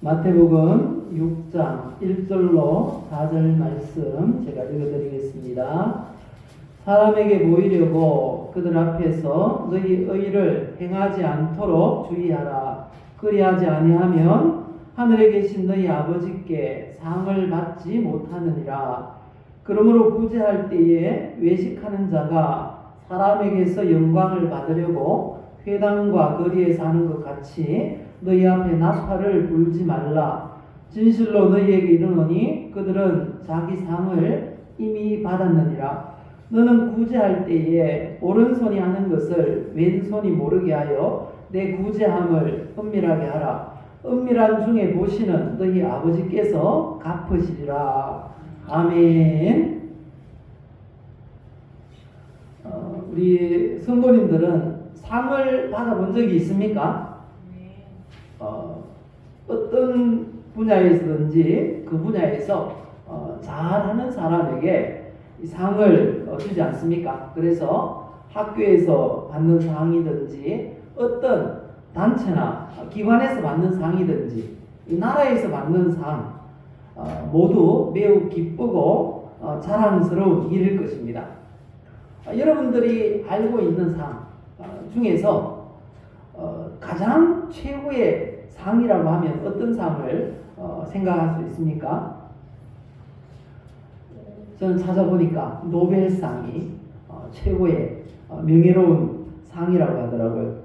마태복음 6장 1절로 4절 말씀 제가 읽어드리겠습니다. 사람에게 보이려고 그들 앞에서 너희 의를 행하지 않도록 주의하라. 그리하지 아니하면 하늘에 계신 너희 아버지께 상을 받지 못하느니라. 그러므로 구제할 때에 외식하는 자가 사람에게서 영광을 받으려고 회당과 거리에서 하는 것 같이 너희 앞에 나팔을 불지 말라. 진실로 너희에게 이르노니 그들은 자기 상을 이미 받았느니라. 너는 구제할 때에 오른손이 하는 것을 왼손이 모르게 하여 내 구제함을 은밀하게 하라. 은밀한 중에 보시는 너희 아버지께서 갚으시리라. 아멘. 우리 성도님들은 상을 받아본 적이 있습니까? 어떤 분야에서든지 그 분야에서 잘하는 사람에게 이 상을 주지 않습니까? 그래서 학교에서 받는 상이든지 어떤 단체나 기관에서 받는 상이든지 이 나라에서 받는 상 모두 매우 기쁘고 자랑스러운 일일 것입니다. 여러분들이 알고 있는 상 중에서 가장 최고의 상이라고 하면 어떤 상을 생각할 수 있습니까? 저는 찾아보니까 노벨상이 최고의 명예로운 상이라고 하더라고요.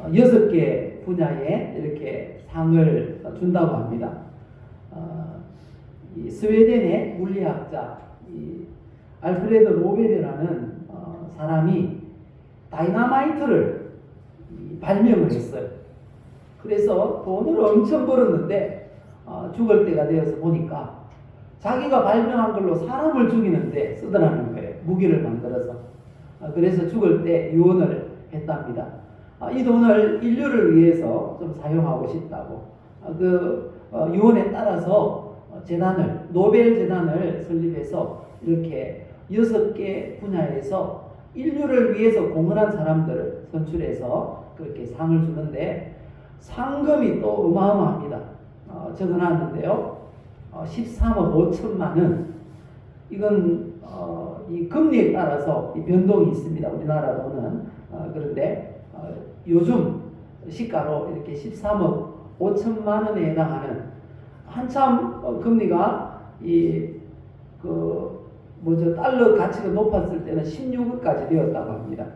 6개 분야에 이렇게 상을 준다고 합니다. 이 스웨덴의 물리학자 알프레드 노벨이라는 사람이 다이너마이트를 발명을 했어요. 그래서 돈을 엄청 벌었는데 죽을 때가 되어서 보니까 자기가 발명한 걸로 사람을 죽이는데 쓰더라는 거예요. 무기를 만들어서. 그래서 죽을 때 유언을 했답니다. 이 돈을 인류를 위해서 좀 사용하고 싶다고. 그 유언에 따라서 재단을, 노벨 재단을 설립해서 이렇게 6개 분야에서 인류를 위해서 공헌한 사람들을 선출해서 그렇게 상을 주는데 상금이 또 어마어마합니다. 적어놨는데요. 13억 5천만 원. 이건 이 금리에 따라서 이 변동이 있습니다. 우리나라 돈은. 그런데 요즘 시가로 이렇게 13억 5천만 원에 해당하는 한참 금리가 달러 가치가 높았을 때는 16억까지 되었다고 합니다.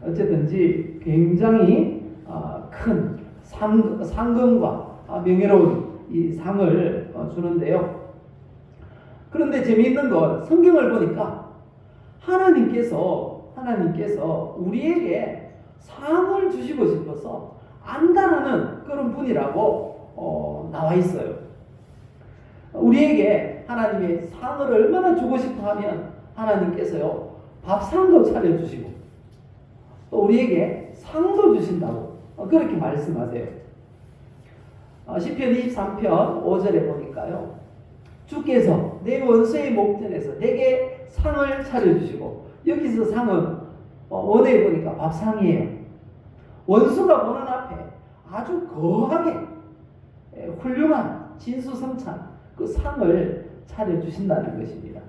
어쨌든지 굉장히 큰 상금과 명예로운 이 상을 주는데요. 그런데 재미있는 건 성경을 보니까 하나님께서 우리에게 상을 주시고 싶어서 안달하는 그런 분이라고 나와 있어요. 우리에게 하나님의 상을 얼마나 주고 싶어 하면 하나님께서요 밥상도 차려주시고 또 우리에게 상도 주신다고 그렇게 말씀하세요. 시편 23편 5절에 보니까요. 주께서 내 원수의 목전에서 내게 상을 차려주시고, 여기서 상은 원어에 보니까 밥상이에요. 원수가 보는 앞에 아주 거하게 훌륭한 진수성찬 그 상을 차려주신다는 것입니다.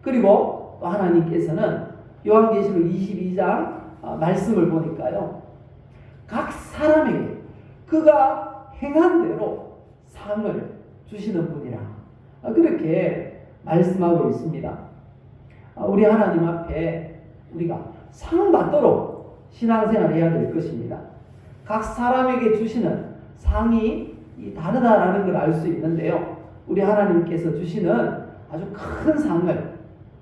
그리고 또 하나님께서는 요한계시록 22장 말씀을 보니까요. 각 사람에게 그가 행한 대로 상을 주시는 분이라 그렇게 말씀하고 있습니다. 우리 하나님 앞에 우리가 상 받도록 신앙생활을 해야 될 것입니다. 각 사람에게 주시는 상이 다르다라는 걸 알 수 있는데요. 우리 하나님께서 주시는 아주 큰 상을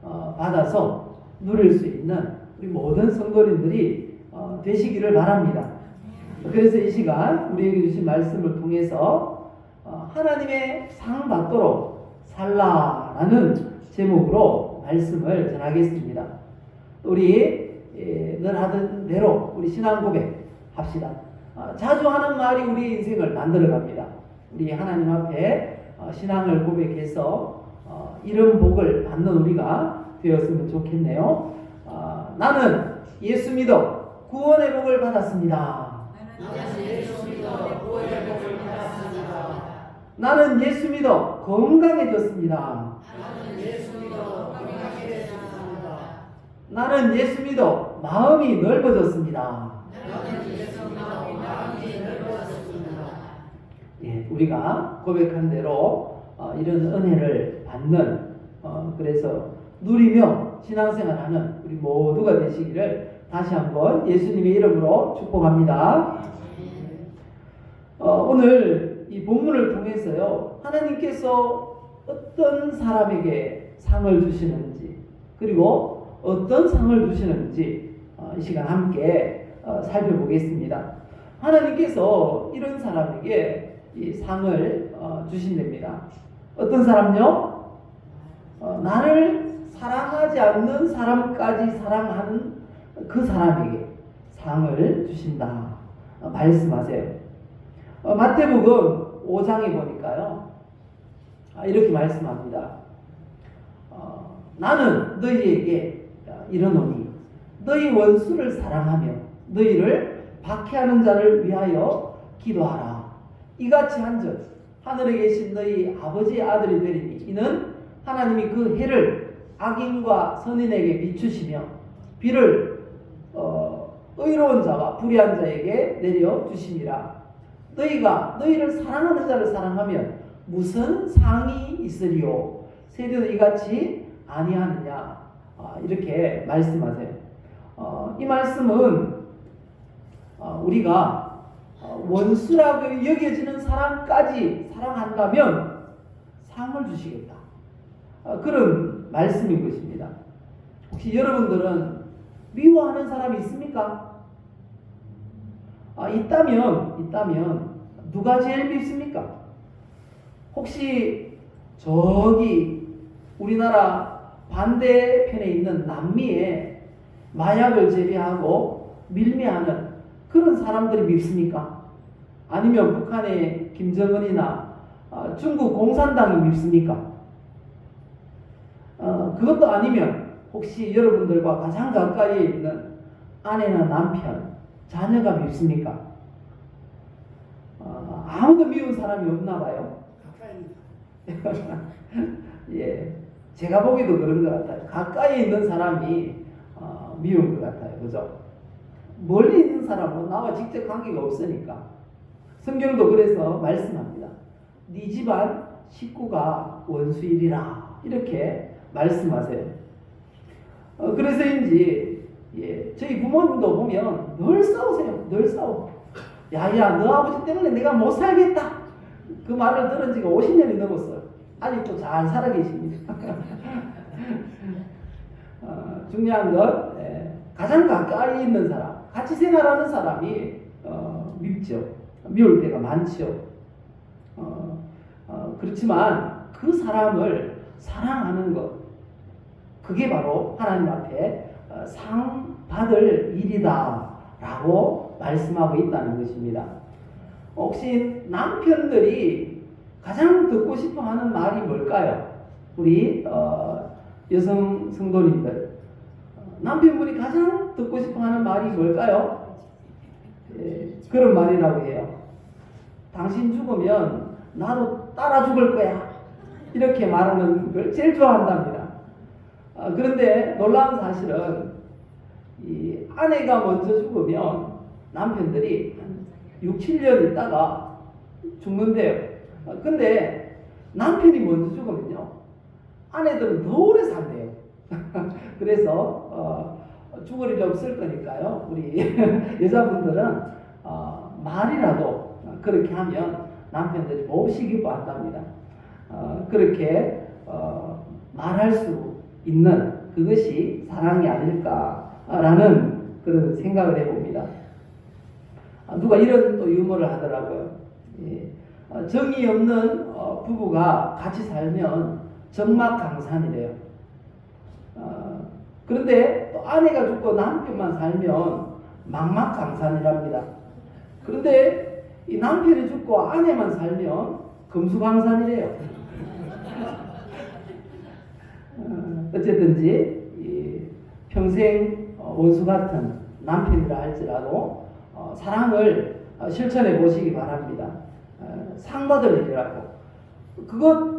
받아서 누릴 수 있는 우리 모든 성도님들이 되시기를 바랍니다. 그래서 이 시간 우리에게 주신 말씀을 통해서 하나님의 상 받도록 살라라는 제목으로 말씀을 전하겠습니다. 우리 늘 하던 대로 우리 신앙 고백 합시다. 자주 하는 말이 우리 인생을 만들어갑니다. 우리 하나님 앞에 신앙을 고백해서 이런 복을 받는 우리가 되었으면 좋겠네요. 나는 예수 믿어 구원의 복을 받았습니다. 나는 예수 믿어 건강해졌습니다. 나는 예수 믿어 마음이 넓어졌습니다. 예, 우리가 고백한 대로 이런 은혜를 받는 그래서 누리며 신앙생활하는 우리 모두가 되시기를 다시 한번 예수님의 이름으로 축복합니다. 오늘 이 본문을 통해서요, 하나님께서 어떤 사람에게 상을 주시는지, 그리고 어떤 상을 주시는지 이 시간 함께 살펴보겠습니다. 하나님께서 이런 사람에게 이 상을 주신답니다. 어떤 사람요? 나를 사랑하지 않는 사람까지 사랑하는 그 사람에게 상을 주신다 말씀하세요. 마태복음 5장에 보니까요, 이렇게 말씀합니다. 나는 너희에게 이르노니 너희 원수를 사랑하며 너희를 박해하는 자를 위하여 기도하라. 이같이 한즉 하늘에 계신 너희 아버지의 아들이 되리니 이는 하나님이 그 해를 악인과 선인에게 비추시며 비를 의로운 자와 불의한 자에게 내려 주시니라. 너희가 너희를 사랑하는 자를 사랑하면 무슨 상이 있으리요? 세대도 이같이 아니하느냐? 이렇게 말씀하세요. 이 말씀은 우리가 원수라고 여겨지는 사람까지 사랑한다면 상을 주시겠다. 그런 말씀인 것입니다. 혹시 여러분들은 미워하는 사람이 있습니까? 있다면 누가 제일 밉습니까? 혹시 저기 우리나라 반대편에 있는 남미에 마약을 재배하고 밀매하는 그런 사람들이 밉습니까? 아니면 북한의 김정은이나 중국 공산당이 밉습니까? 그것도 아니면 혹시 여러분들과 가장 가까이에 있는 아내나 남편, 자녀가 밉습니까? 아무도 미운 사람이 없나 봐요. 예, 제가 보기도 그런 것 같아요. 가까이 있는 사람이 미운 것 같아요. 그죠? 멀리 있는 사람은 나와 직접 관계가 없으니까. 성경도 그래서 말씀합니다. 네 집안 식구가 원수이리라. 이렇게 말씀하세요. 그래서인지 저희 부모님도 보면 늘 싸우세요. 늘 싸워. 야야 너 아버지 때문에 내가 못 살겠다. 그 말을 들은 지가 50년이 넘었어요. 아직도 잘 살아계십니다. 중요한 건 가장 가까이 있는 사람, 같이 생활하는 사람이 밉죠. 미울 때가 많죠. 그렇지만 그 사람을 사랑하는 것, 그게 바로 하나님 앞에 상 받을 일이다 라고 말씀하고 있다는 것입니다. 혹시 남편들이 가장 듣고 싶어 하는 말이 뭘까요? 우리 여성 성도님들, 남편분이 가장 듣고 싶어 하는 말이 뭘까요? 그런 말이라고 해요. 당신 죽으면 나도 따라 죽을 거야. 이렇게 말하는 걸 제일 좋아한답니다. 그런데 놀라운 사실은 이 아내가 먼저 죽으면 남편들이 6, 7년 있다가 죽는데요. 근데 남편이 먼저 죽으면요, 아내들은 더 오래 산대요. 그래서 죽을 일이 없을 거니까요, 우리 여자분들은 말이라도 그렇게 하면 남편들이 몹시 기뻐한답니다. 그렇게 말할 수 있는 그것이 사랑이 아닐까라는 그런 생각을 해봅니다. 누가 이런 또 유머를 하더라고요. 정이 없는 부부가 같이 살면 적막강산이래요. 그런데 또 아내가 죽고 남편만 살면 막막강산이랍니다. 그런데 이 남편이 죽고 아내만 살면 금수강산이래요. 어쨌든지 평생 원수 같은 남편이라 할지라도 사랑을 실천해 보시기 바랍니다. 상 받을 일이라고. 그것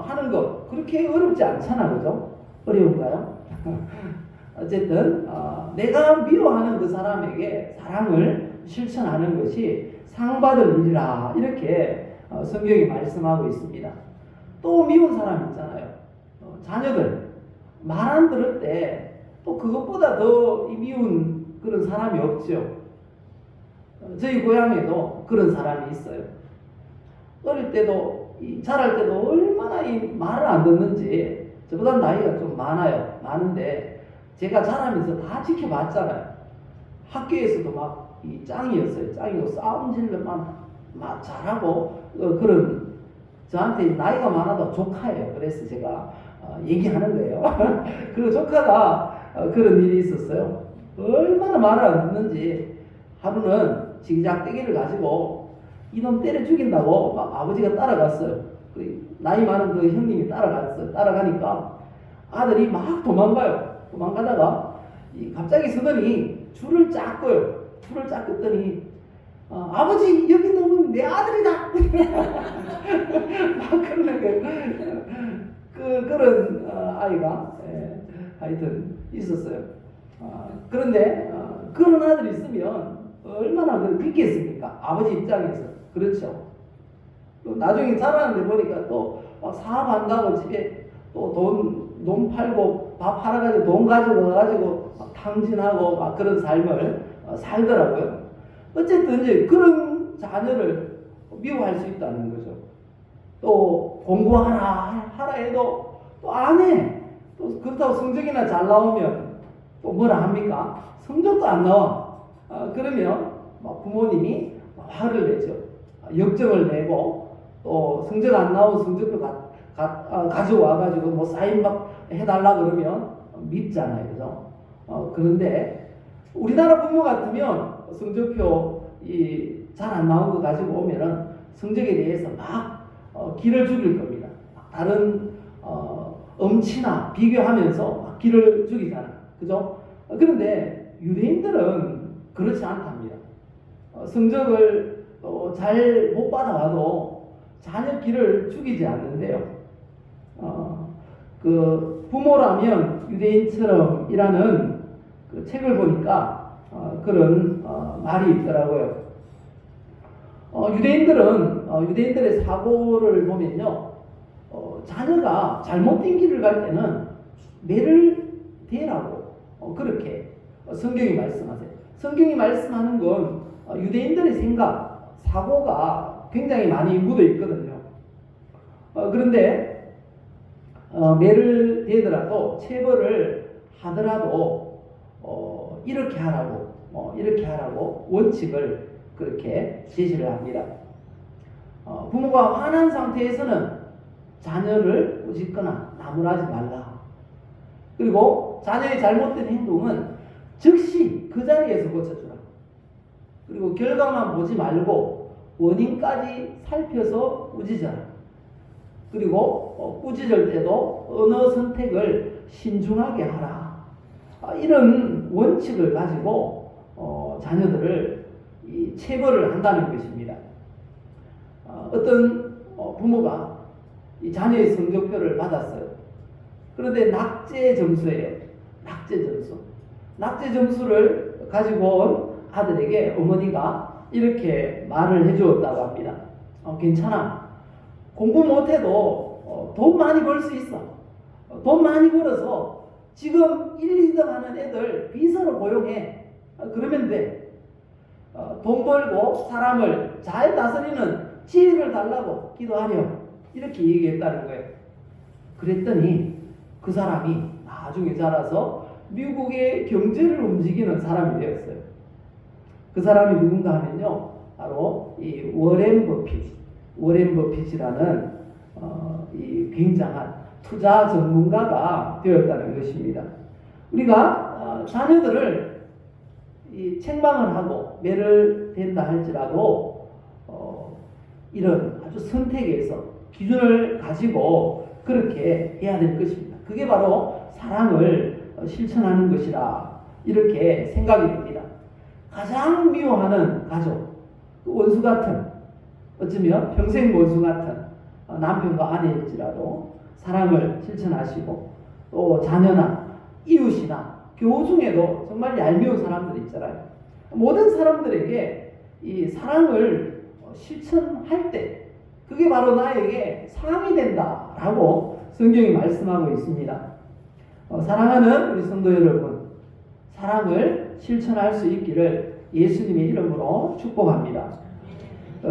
하는 것 그렇게 어렵지 않잖아, 그죠? 어려운가요? 어쨌든 내가 미워하는 그 사람에게 사랑을 실천하는 것이 상 받을 일이라 이렇게 성경이 말씀하고 있습니다. 또 미운 사람 있잖아요. 자녀들 말 안 들을 때 또 그것보다 더 미운 그런 사람이 없죠. 저희 고향에도 그런 사람이 있어요. 어릴 때도 자랄 때도 얼마나 이 말을 안 듣는지. 저보다 나이가 좀 많은데 제가 자라면서 다 지켜봤잖아요. 학교에서도 막 이 짱이었어요. 짱이고 싸움질을 막 잘하고 그런 저한테 나이가 많아도 조카예요. 그래서 제가 얘기하는 거예요. 그 조카가 그런 일이 있었어요. 얼마나 말을 안 듣는지 하루는 지기작대기를 가지고 이놈 때려 죽인다고 막 아버지가 따라갔어요. 나이 많은 그 형님이 따라갔어요. 따라가니까 아들이 막 도망가다가 갑자기 서더니 줄을 쫙 꺼요. 줄을 쫙 끄더니 아버지 여기 놈은 내 아들이다. 막 그러는 거예요. 그런 아이가 하여튼 있었어요. 그런데 그런 아들이 있으면 얼마나 믿겠습니까? 아버지 입장에서. 그렇죠. 또 나중에 자라는데 보니까 또 막 사업한다고 집에 또 돈 팔고 밥 팔아가지고 돈 가지고 막 탕진하고 막 그런 삶을 살더라고요. 어쨌든 이제 그런 자녀를 미워할 수 있다는 거죠. 또 공부하라 해도 또 안 해. 또 그렇다고 성적이나 잘 나오면 또 뭐라 합니까? 성적도 안 나와. 그러면 막 부모님이 화를 내죠. 역정을 내고 또 성적 안 나온 성적표 가져와가지고 뭐 사인 막 해달라 그러면 밉잖아요. 그죠? 그런데 우리나라 부모 같으면 성적표 잘 안 나온 거 가지고 오면은 성적에 대해서 막 기를 죽일 겁니다. 다른 엄치나 비교하면서 막 기를 죽이잖아. 그죠? 그런데 유대인들은 그렇지 않답니다. 성적을 잘 못 받아와도 자녀 기를 죽이지 않는데요. 그 부모라면 유대인처럼이라는 그 책을 보니까 그런 말이 있더라고요. 유대인들의 사고를 보면요, 자녀가 잘못된 길을 갈 때는 매를 대라고 그렇게 성경이 말씀하세요. 성경이 말씀하는 건 유대인들의 생각, 사고가 굉장히 많이 묻어 있거든요. 그런데 매를 대더라도 체벌을 하더라도 이렇게 하라고 원칙을 그렇게 제시를 합니다. 부모가 화난 상태에서는 자녀를 꾸짖거나 나무라지 말라. 그리고 자녀의 잘못된 행동은 즉시 그 자리에서 고쳐주라. 그리고 결과만 보지 말고 원인까지 살펴서 꾸짖어라. 그리고 꾸짖을 때도 언어 선택을 신중하게 하라. 이런 원칙을 가지고 자녀들을 체벌을 한다는 것입니다. 어떤 부모가 이 자녀의 성적표를 받았어요. 그런데 낙제 점수예요. 낙제 점수를 가지고 온 아들에게 어머니가 이렇게 말을 해주었다고 합니다. 괜찮아. 공부 못해도 돈 많이 벌 수 있어. 돈 많이 벌어서 지금 1, 2등 하는 애들 비서로 고용해. 그러면 돼. 돈 벌고 사람을 잘 다스리는 지혜를 달라고 기도하렴. 이렇게 얘기했다는 거예요. 그랬더니 그 사람이 나중에 자라서 미국의 경제를 움직이는 사람이 되었어요. 그 사람이 누군가 하면요, 바로 이 워렌 버핏이라는 이 굉장한 투자 전문가가 되었다는 것입니다. 우리가 자녀들을 이 책망을 하고 매를 댄다 할지라도 이런 아주 선택에서 기준을 가지고 그렇게 해야 될 것입니다. 그게 바로 사랑을 실천하는 것이라 이렇게 생각이 됩니다. 가장 미워하는 가족, 그 원수 같은, 어쩌면 평생 원수 같은 남편과 아내일지라도 사랑을 실천하시고, 또 자녀나 이웃이나 교우 중에도 정말 얄미운 사람들이 있잖아요. 모든 사람들에게 이 사랑을 실천할 때 그게 바로 나에게 상이 된다라고 성경이 말씀하고 있습니다. 사랑하는 우리 성도 여러분, 사랑을 실천할 수 있기를 예수님의 이름으로 축복합니다.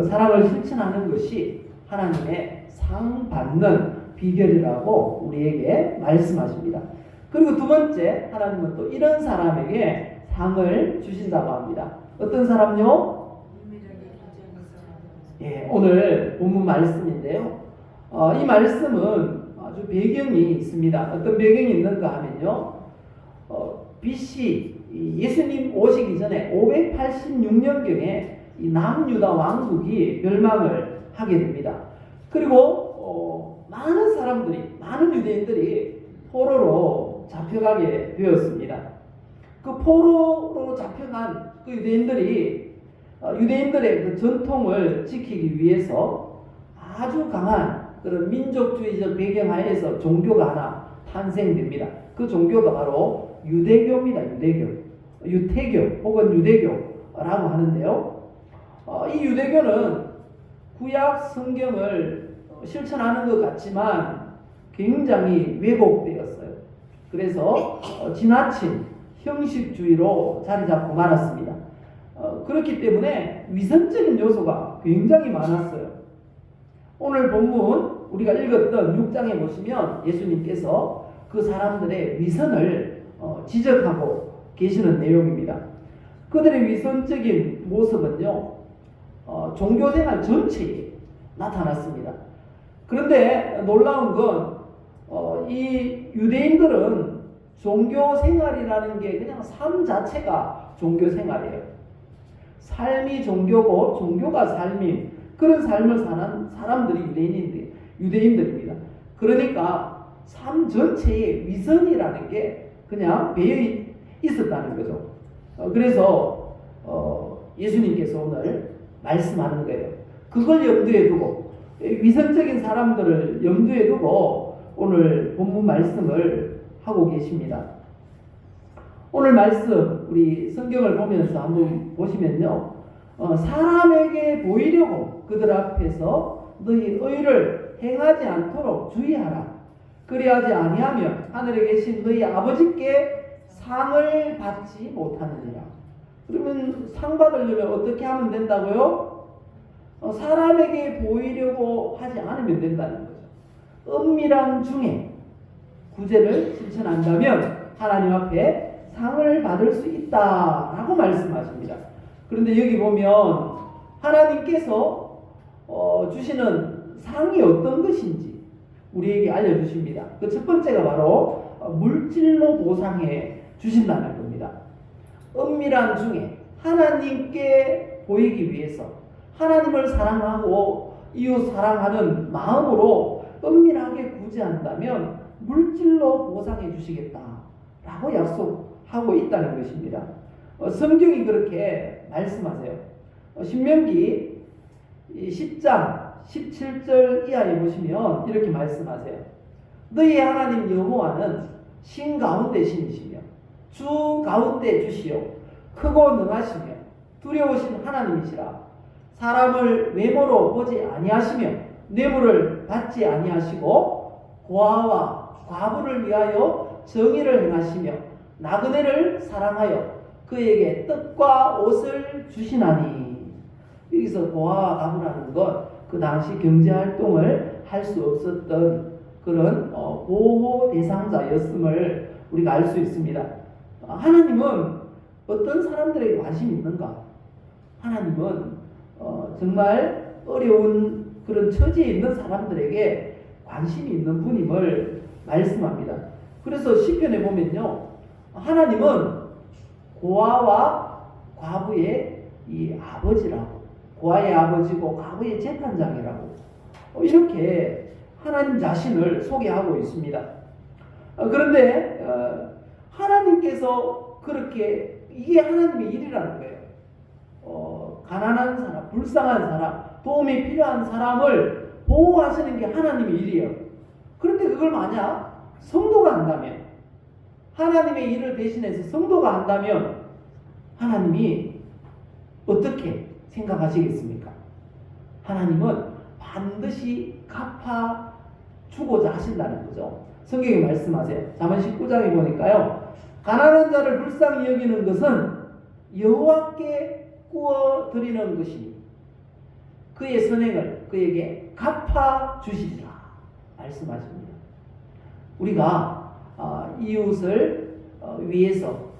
사랑을 실천하는 것이 하나님의 상 받는 비결이라고 우리에게 말씀하십니다. 그리고 두 번째, 하나님은 또 이런 사람에게 상을 주신다고 합니다. 어떤 사람요? 예, 오늘 본문 말씀인데요. 이 말씀은 아주 배경이 있습니다. 어떤 배경이 있는가 하면요. BC 예수님 오시기 전에 586년경에 이 남유다 왕국이 멸망을 하게 됩니다. 그리고 많은 사람들이, 많은 유대인들이 포로로 잡혀가게 되었습니다. 그 포로로 잡혀간 그 유대인들이 유대인들의 그 전통을 지키기 위해서 아주 강한 그런 민족주의적 배경하에서 종교가 하나 탄생됩니다. 그 종교가 바로 유대교입니다. 유태교 혹은 유대교라고 하는데요. 이 유대교는 구약 성경을 실천하는 것 같지만 굉장히 왜곡되었어요. 그래서 지나친 형식주의로 자리 잡고 말았습니다. 그렇기 때문에 위선적인 요소가 굉장히 많았어요. 오늘 본문 우리가 읽었던 6장에 보시면 예수님께서 그 사람들의 위선을 지적하고 계시는 내용입니다. 그들의 위선적인 모습은요, 종교생활 전체에 나타났습니다. 그런데 놀라운 건 이 유대인들은 종교생활이라는 게 그냥 삶 자체가 종교생활이에요. 삶이 종교고 종교가 삶인 그런 삶을 사는 사람들이 유대인들입니다. 그러니까 삶 전체에 위선이라는 게 그냥 배어 있었다는 거죠. 그래서 예수님께서 오늘 말씀하는 거예요. 그걸 염두에 두고, 위선적인 사람들을 염두에 두고 오늘 본문 말씀을 하고 계십니다. 오늘 말씀 우리 성경을 보면서 한번 보시면요, 사람에게 보이려고 그들 앞에서 너희 의를 행하지 않도록 주의하라. 그리하지 아니하면 하늘에 계신 너희 아버지께 상을 받지 못하느니라. 그러면 상 받으려면 어떻게 하면 된다고요? 사람에게 보이려고 하지 않으면 된다는 거죠. 은밀한 중에 구제를 실천한다면 하나님 앞에 상을 받을 수 있다라고 말씀하십니다. 그런데 여기 보면 하나님께서 주시는 상이 어떤 것인지 우리에게 알려주십니다. 그 첫 번째가 바로 물질로 보상해 주신다는 겁니다. 은밀한 중에 하나님께 보이기 위해서 하나님을 사랑하고 이웃 사랑하는 마음으로 은밀하게 구제한다면 물질로 보상해 주시겠다라고 약속하고 있다는 것입니다. 성경이 그렇게 말씀하세요. 신명기 10장 17절 이하에 보시면 이렇게 말씀하세요. 너희 하나님 여호와는 신 가운데 신이시며 주 가운데 주시요 크고 능하시며 두려우신 하나님이시라. 사람을 외모로 보지 아니하시며 뇌물을 받지 아니하시고 고아와 과부를 위하여 정의를 행하시며 나그네를 사랑하여 그에게 떡과 옷을 주시나니. 여기서 고아와 과부라는 건 그 당시 경제활동을 할 수 없었던 그런 보호 대상자였음을 우리가 알 수 있습니다. 하나님은 어떤 사람들에게 관심이 있는가? 하나님은 정말 어려운 그런 처지에 있는 사람들에게 관심이 있는 분임을 말씀합니다. 그래서 시편에 보면요, 하나님은 고아와 과부의 이 아버지라고, 고아의 아버지고 과부의 재판장이라고 이렇게 하나님 자신을 소개하고 있습니다. 그런데 하나님께서 그렇게, 이게 하나님의 일이라는 거예요. 가난한 사람, 불쌍한 사람, 도움이 필요한 사람을 보호하시는 게 하나님의 일이에요. 그런데 그걸 만약 성도가 한다면, 하나님의 일을 대신해서 성도가 한다면 하나님이 어떻게 생각하시겠습니까? 하나님은 반드시 갚아주고자 하신다는 거죠. 성경에 말씀하세요. 잠언 19장에 보니까요, 가난한 자를 불쌍히 여기는 것은 여호와께 구워 드리는 것이니 그의 선행을 그에게 갚아주시리라 말씀하십니다. 우리가 이웃을 위해서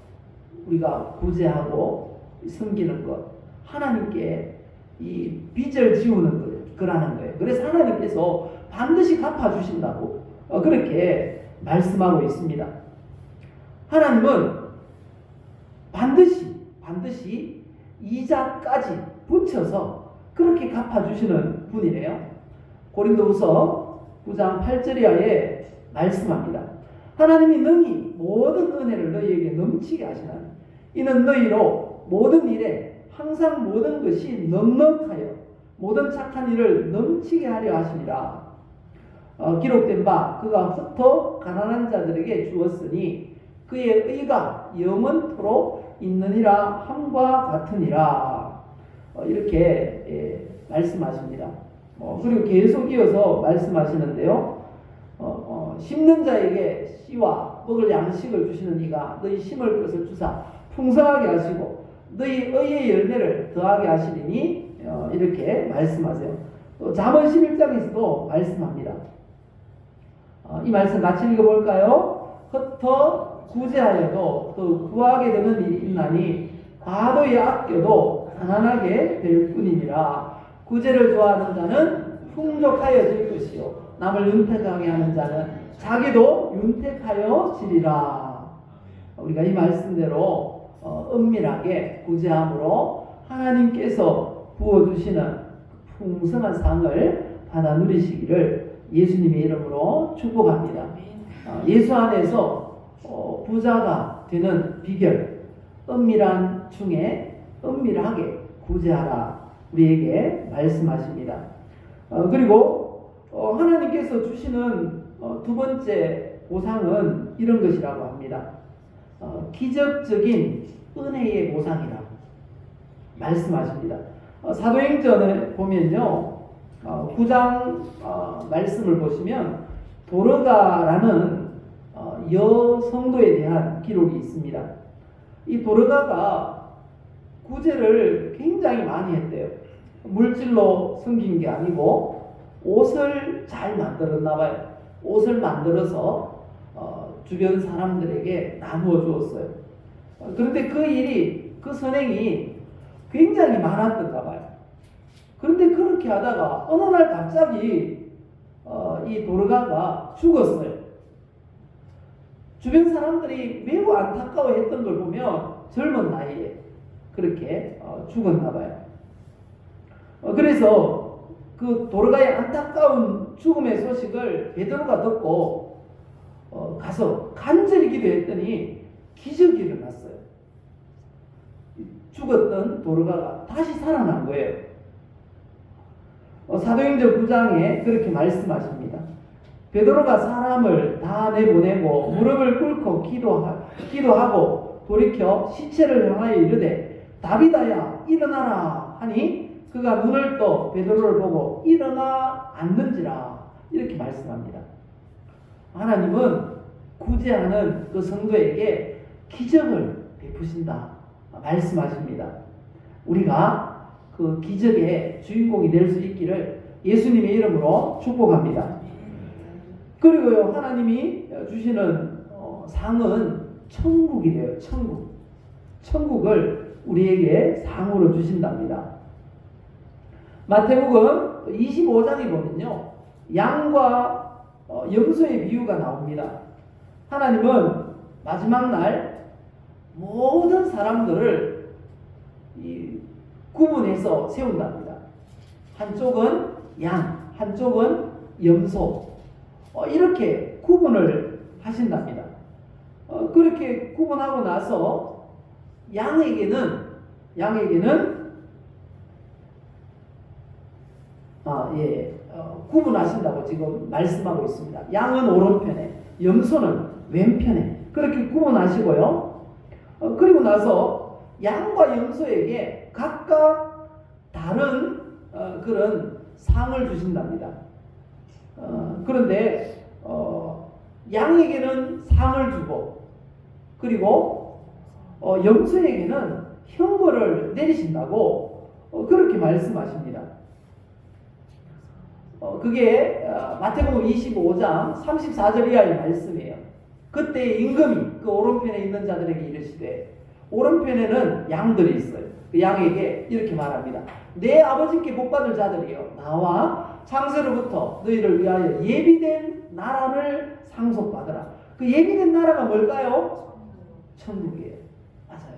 우리가 구제하고 섬기는 것, 하나님께 이 빚을 지우는 거라는 거예요. 그래서 하나님께서 반드시 갚아주신다고 그렇게 말씀하고 있습니다. 하나님은 반드시 이자까지 붙여서 그렇게 갚아주시는 분이래요. 고린도후서 9장 8절 이하에 말씀합니다. 하나님이 능히 모든 은혜를 너희에게 넘치게 하시나니 이는 너희로 모든 일에 항상 모든 것이 넉넉하여 모든 착한 일을 넘치게 하려 하심이라. 기록된 바 그가 흩어 가난한 자들에게 주었으니 그의 의가 영원토록 있느니라 함과 같으니라. 이렇게 말씀하십니다. 그리고 계속 이어서 말씀하시는데요. 심는 자에게 씨와 먹을 양식을 주시는 이가 너희 심을 것을 주사 풍성하게 하시고 너희 의의 열매를 더하게 하시리니 이렇게 말씀하세요. 잠언 11장에서도 말씀합니다. 이 말씀 같이 읽어볼까요? 흩어 구제하여도 또 구하게 되는 일이 있나니 과도히 아껴도 가난하게 될 뿐이니라. 구제를 좋아하는 자는 풍족하여질 것이요 남을 윤택하게 하는 자는 자기도 윤택하여 지리라. 우리가 이 말씀대로 은밀하게 구제함으로 하나님께서 부어주시는 풍성한 상을 받아 누리시기를 예수님의 이름으로 축복합니다. 예수 안에서 부자가 되는 비결, 은밀한 중에 은밀하게 구제하라 우리에게 말씀하십니다. 그리고 하나님께서 주시는 두 번째 보상은 이런 것이라고 합니다. 기적적인 은혜의 보상이라고 말씀하십니다. 사도행전에 보면요, 9장 말씀을 보시면 도르가라는 여성도에 대한 기록이 있습니다. 이 도르가가 구제를 굉장히 많이 했대요. 물질로 섬긴 게 아니고 옷을 잘 만들었나 봐요. 옷을 만들어서 주변 사람들에게 나누어 주었어요. 그런데 그 일이, 그 선행이 굉장히 많았던가 봐요. 그런데 그렇게 하다가 어느 날 갑자기 이 도르가가 죽었어요. 주변 사람들이 매우 안타까워했던 걸 보면 젊은 나이에 그렇게 죽었나 봐요. 그래서 그 도르가의 안타까운 죽음의 소식을 베드로가 듣고 가서 간절히 기도했더니 기적이 일어났어요. 죽었던 도르가가 다시 살아난 거예요. 사도행전 9장에 그렇게 말씀하십니다. 베드로가 사람을 다 내보내고 무릎을 꿇고 기도하고 돌이켜 시체를 향하여 이르되 다비다야 일어나라 하니 그가 눈을 떠 베드로를 보고 일어나 앉는지라 이렇게 말씀합니다. 하나님은 구제하는 그 성도에게 기적을 베푸신다 말씀하십니다. 우리가 그 기적의 주인공이 될 수 있기를 예수님의 이름으로 축복합니다. 그리고요, 하나님이 주시는 상은 천국이래요. 천국을 우리에게 상으로 주신답니다. 마태복음 25장에 보면요, 양과 염소의 비유가 나옵니다. 하나님은 마지막 날 모든 사람들을 구분해서 세운답니다. 한쪽은 양, 한쪽은 염소, 이렇게 구분을 하신답니다. 그렇게 구분하고 나서 양에게는 구분하신다고 지금 말씀하고 있습니다. 양은 오른편에, 염소는 왼편에 그렇게 구분하시고요. 그리고 나서 양과 염소에게 각각 다른 그런 상을 주신답니다. 그런데 양에게는 상을 주고 그리고 염소에게는 형벌을 내리신다고 그렇게 말씀하십니다. 그게 마태복음 25장 34절 이하의 말씀이에요. 그때 임금이 그 오른편에 있는 자들에게 이르시되, 오른편에는 양들이 있어요. 그 양에게 이렇게 말합니다. 내 아버지께 복받을 자들이여, 나와 창세로부터 너희를 위하여 예비된 나라를 상속받으라. 그 예비된 나라가 뭘까요? 천국이에요. 맞아요.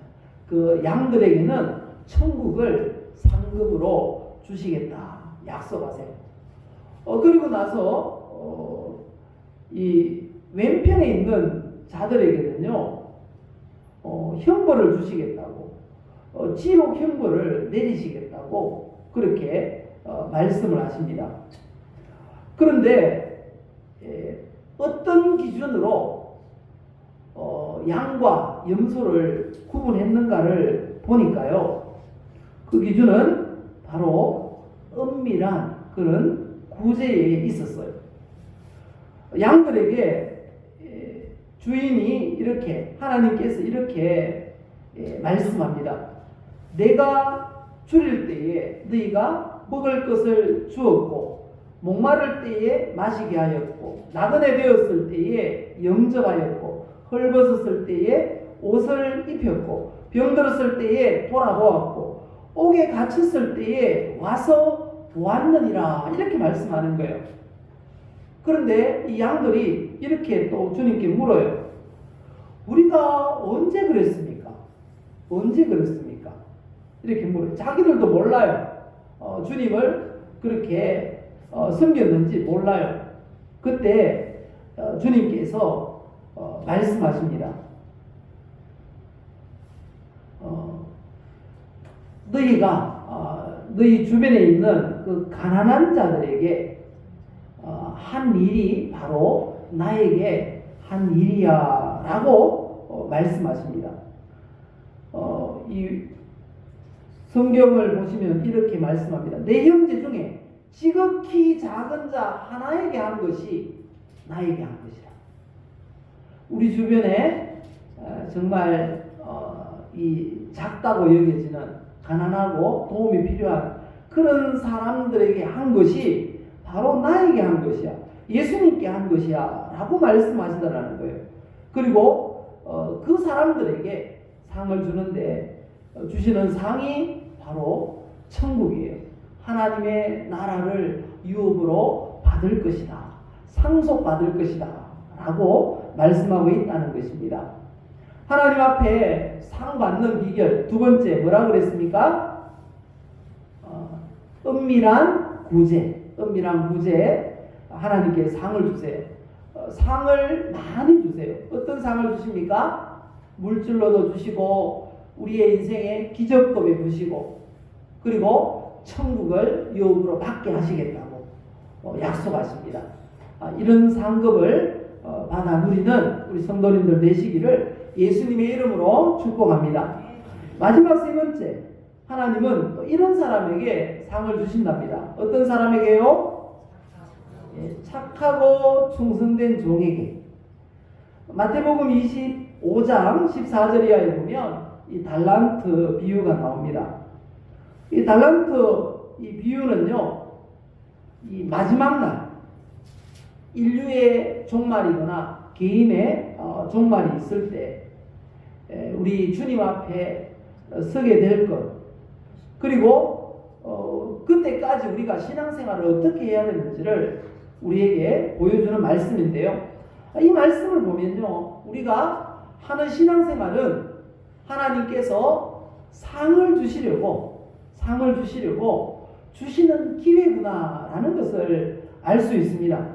그 양들에게는 천국을 상급으로 주시겠다 약속하세요. 그리고 나서 이 왼편에 있는 자들에게는요 형벌을 주시겠다고, 지옥 형벌을 내리시겠다고 그렇게 말씀을 하십니다. 그런데 어떤 기준으로 양과 염소를 구분했는가를 보니까요, 그 기준은 바로 은밀한 그런 구제에 있었어요. 양들에게 주인이 이렇게, 하나님께서 이렇게 말씀합니다. 내가 줄일 때에 너희가 먹을 것을 주었고, 목마를 때에 마시게 하였고, 나그네 되었을 때에 영접하였고, 헐벗었을 때에 옷을 입혔고, 병들었을 때에 돌아보았고, 옥에 갇혔을 때에 와서 보았느니라, 이렇게 말씀하는 거예요. 그런데 이 양들이 이렇게 또 주님께 물어요. 우리가 언제 그랬습니까? 언제 그랬습니까? 이렇게 물어요. 자기들도 몰라요. 주님을 그렇게 섬겼는지 몰라요. 그때 주님께서 말씀하십니다. 너희가 너희 주변에 있는 그 가난한 자들에게 한 일이 바로 나에게 한 일이야 라고 말씀하십니다. 이 성경을 보시면 이렇게 말씀합니다. 내 형제 중에 지극히 작은 자 하나에게 한 것이 나에게 한 것이라. 우리 주변에 정말 이 작다고 여겨지는, 가난하고 도움이 필요한 그런 사람들에게 한 것이 바로 나에게 한 것이야, 예수님께 한 것이야 라고 말씀하시더라는 거예요. 그리고 그 사람들에게 상을 주는데 주시는 상이 바로 천국이에요. 하나님의 나라를 유업으로 받을 것이다, 상속받을 것이다 라고 말씀하고 있다는 것입니다. 하나님 앞에 상 받는 비결 두 번째 뭐라 그랬습니까? 은밀한 구제. 은밀한 구제, 하나님께 상을 주세요. 상을 많이 주세요. 어떤 상을 주십니까? 물질로도 주시고, 우리의 인생에 기적도 베푸시고, 그리고 천국을 유업으로 받게 하시겠다고 약속하십니다. 이런 상급을 받아 누리는 우리 성도님들 되시기를 예수님의 이름으로 축복합니다. 마지막 세 번째, 하나님은 또 이런 사람에게 상을 주신답니다. 어떤 사람에게요? 착하고 충성된 종에게. 마태복음 25장 14절 이하에 보면 이 달란트 비유가 나옵니다. 이 달란트 이 비유는요, 이 마지막 날 인류의 종말이거나 개인의 종말이 있을 때 우리 주님 앞에 서게 될 것, 그리고 그때까지 우리가 신앙생활을 어떻게 해야 되는지를 우리에게 보여주는 말씀인데요. 이 말씀을 보면요, 우리가 하는 신앙생활은 하나님께서 상을 주시려고 주시는 기회구나라는 것을 알 수 있습니다.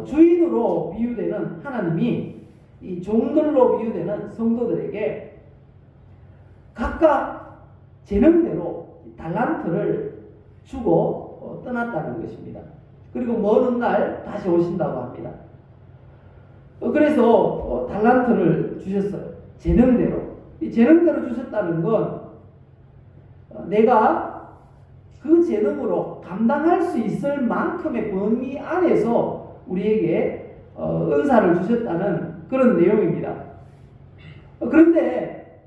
주인으로 비유되는 하나님이 이 종들로 비유되는 성도들에게 각각 재능대로 달란트를 주고 떠났다는 것입니다. 그리고 먼 훗날 다시 오신다고 합니다. 그래서 달란트를 주셨어요. 재능대로. 이 재능대로 주셨다는 건 내가 그 재능으로 감당할 수 있을 만큼의 범위 안에서 우리에게 은사를 주셨다는 그런 내용입니다. 그런데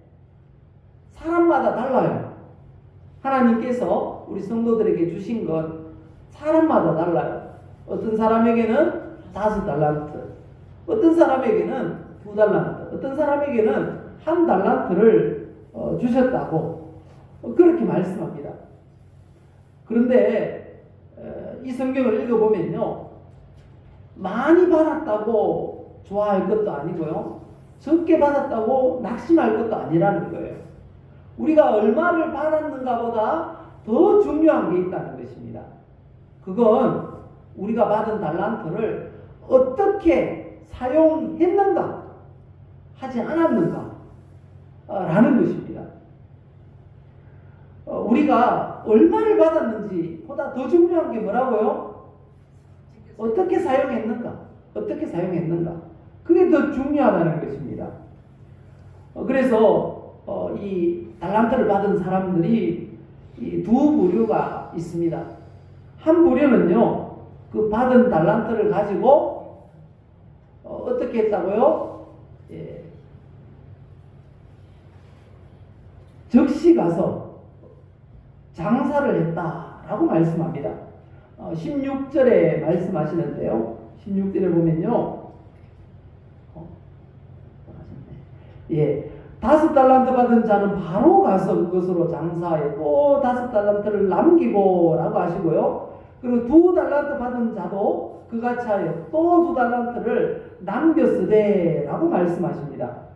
사람마다 달라요. 하나님께서 우리 성도들에게 주신 건 사람마다 달라요. 어떤 사람에게는 5달란트, 어떤 사람에게는 2달란트, 어떤 사람에게는 1달란트를 주셨다고 그렇게 말씀합니다. 그런데 이 성경을 읽어보면요, 많이 받았다고 좋아할 것도 아니고요, 적게 받았다고 낙심할 것도 아니라는 거예요. 우리가 얼마를 받았는가 보다 더 중요한 게 있다는 것입니다. 그건 우리가 받은 달란트를 어떻게 사용했는가, 하지 않았는가 라는 것입니다. 우리가 얼마를 받았는지 보다 더 중요한 게 뭐라고요? 어떻게 사용했는가, 어떻게 사용했는가. 그게 더 중요하다는 것입니다. 그래서 이 달란트를 받은 사람들이 이 두 부류가 있습니다. 한 부류는요, 그 받은 달란트를 가지고 어떻게 했다고요? 즉시 가서 장사를 했다라고 말씀합니다. 16절에 말씀하시는데요. 16절에 보면요. 5달란트 받은 자는 바로 가서 그것으로 장사해 또 5달란트를 남기고 라고 하시고요. 그리고 2달란트 받은 자도 그같이 하여 또 2달란트를 남겼으되 라고 말씀하십니다.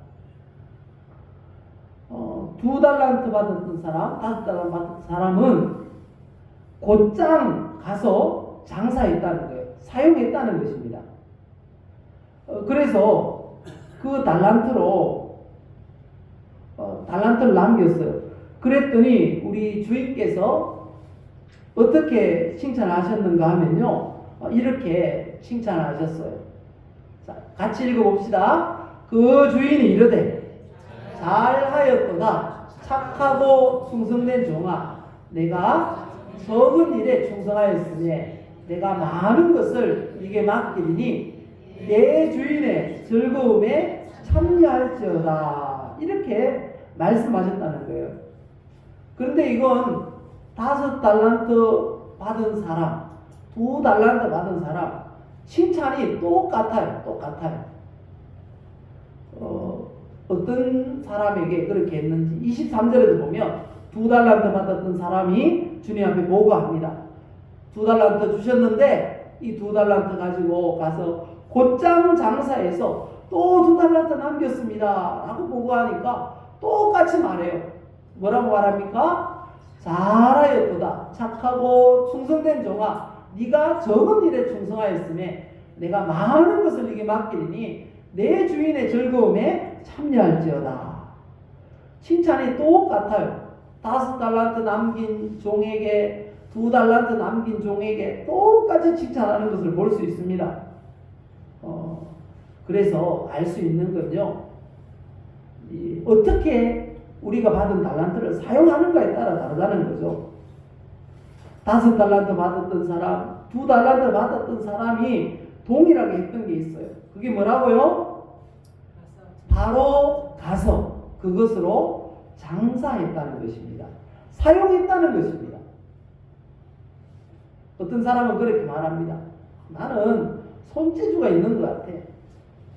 2달란트 받았던 사람, 5달란트 받았던 사람은 곧장 가서 장사했다는 거예요. 사용했다는 것입니다. 그래서 그 달란트를 남겼어요. 그랬더니 우리 주인께서 어떻게 칭찬하셨는가 하면요, 이렇게 칭찬하셨어요. 자, 같이 읽어봅시다. 그 주인이 이르되 잘하였도다 착하고 충성된 종아, 내가 적은 일에 충성하였으니 내가 많은 것을 네게 맡기리니 내 주인의 즐거움에 참여할지어다, 이렇게 말씀하셨다는 거예요. 그런데 이건 5달란트 받은 사람, 2달란트 받은 사람 칭찬이 똑같아요. 어떤 사람에게 그렇게 했는지 23절에도 보면 2달란트 받았던 사람이 주님 앞에 보고합니다. 2달란트 주셨는데 이 2달란트 가지고 가서 곧장 장사해서 또 2달란트 남겼습니다 라고 보고하니까 똑같이 말해요. 뭐라고 말합니까? 잘하였도다 착하고 충성된 종아, 네가 적은 일에 충성하였으며 내가 많은 것을 네게 맡기리니 내 주인의 즐거움에 참여할지어다. 칭찬이 똑같아요. 5달란트 남긴 종에게 2달란트 남긴 종에게 똑같이 칭찬하는 것을 볼 수 있습니다. 그래서 알 수 있는 건요, 어떻게 우리가 받은 달란트를 사용하는가에 따라 다르다는 거죠. 5달란트 받았던 사람, 2달란트 받았던 사람이 동일하게 했던 게 있어요. 그게 뭐라고요? 바로 가서 그것으로 장사했다는 것입니다. 사용했다는 것입니다. 어떤 사람은 그렇게 말합니다. 나는 손재주가 있는 것 같아.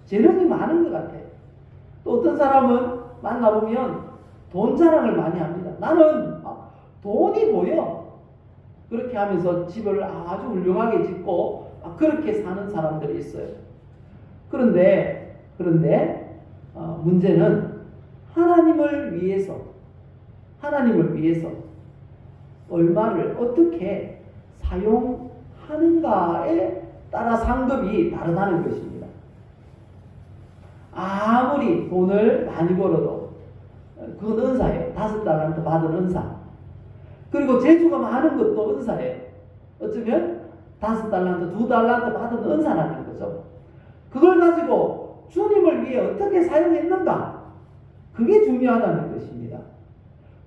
재능이 많은 것 같아. 또 어떤 사람은 만나보면 돈 자랑을 많이 합니다. 나는 돈이 보여. 그렇게 하면서 집을 아주 훌륭하게 짓고 그렇게 사는 사람들이 있어요. 그런데 문제는 하나님을 위해서 얼마를 어떻게 사용하는가에 따라 상급이 다르다는 것입니다. 아무리 돈을 많이 벌어도 그건 은사예요. 5달란트 받은 은사. 그리고 재주가 많은 것도 은사예요. 어쩌면 5달란트, 2달란트 받은 은사라는 거죠. 그걸 가지고 주님을 위해 어떻게 사용했는가? 그게 중요하다는 것입니다.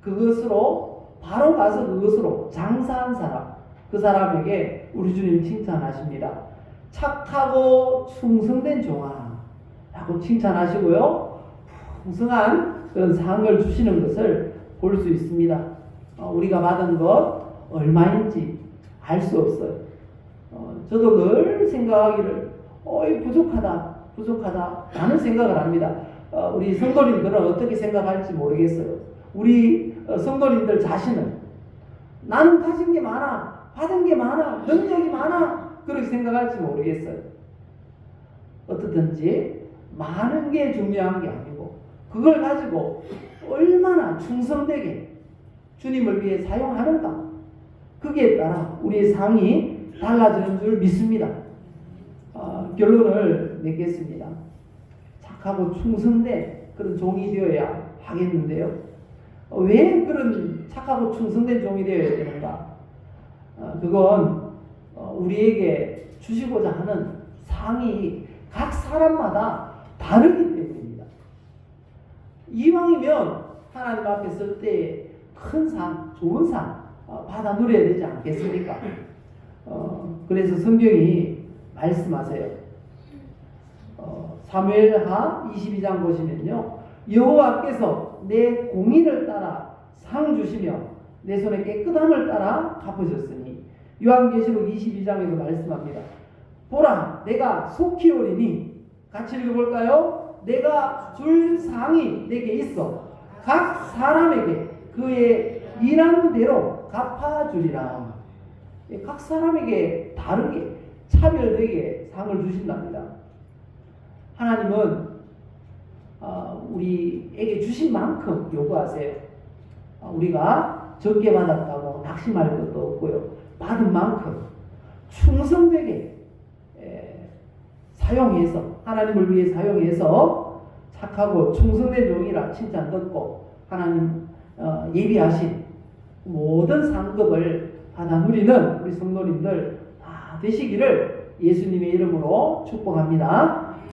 그것으로 바로 가서 그것으로 장사한 사람, 그 사람에게 우리 주님 칭찬하십니다. 착하고 충성된 종아 라고 칭찬하시고요. 풍성한 그런 상을 주시는 것을 볼 수 있습니다. 우리가 받은 것 얼마인지 알 수 없어요. 저도 늘 생각하기를 부족하다 라는 생각을 합니다. 우리 성도님들은 어떻게 생각할지 모르겠어요. 우리 성도님들 자신은 나는 가진 게 많아, 받은 게 많아, 능력이 많아 그렇게 생각할지 모르겠어요. 어떻든지 많은 게 중요한 게 아니고 그걸 가지고 얼마나 충성되게 주님을 위해 사용하는가, 그기에 따라 우리의 상이 달라지는 줄 믿습니다. 결론을 맺겠습니다. 착하고 충성된 그런 종이 되어야 하겠는데요. 왜 그런 착하고 충성된 종이 되어야 되는가? 그건 우리에게 주시고자 하는 상이 각 사람마다 다르기 때문입니다. 이왕이면 하나님 앞에 설 때 큰 상, 좋은 상 받아 누려야 되지 않겠습니까? 그래서 성경이 말씀하세요. 사무엘하 22장 보시면요, 여호와께서 내 공의를 따라 상 주시며 내 손의 깨끗함을 따라 갚으셨으니, 요한계시록 22장에서 말씀합니다. 보라, 내가 속히 오리니, 같이 읽어볼까요? 내가 줄 상이 내게 있어 각 사람에게 그의 일한 대로 갚아주리라. 각 사람에게 다르게 차별되게 상을 주신답니다. 하나님은 우리에게 주신 만큼 요구하세요. 우리가 적게 받았다고 낙심할 것도 없고요. 받은 만큼 충성되게 사용해서, 하나님을 위해 사용해서 착하고 충성된 종이라 칭찬 듣고 하나님 예비하신 모든 상급을 받아 누리는 우리 성도님들 다 되시기를 예수님의 이름으로 축복합니다.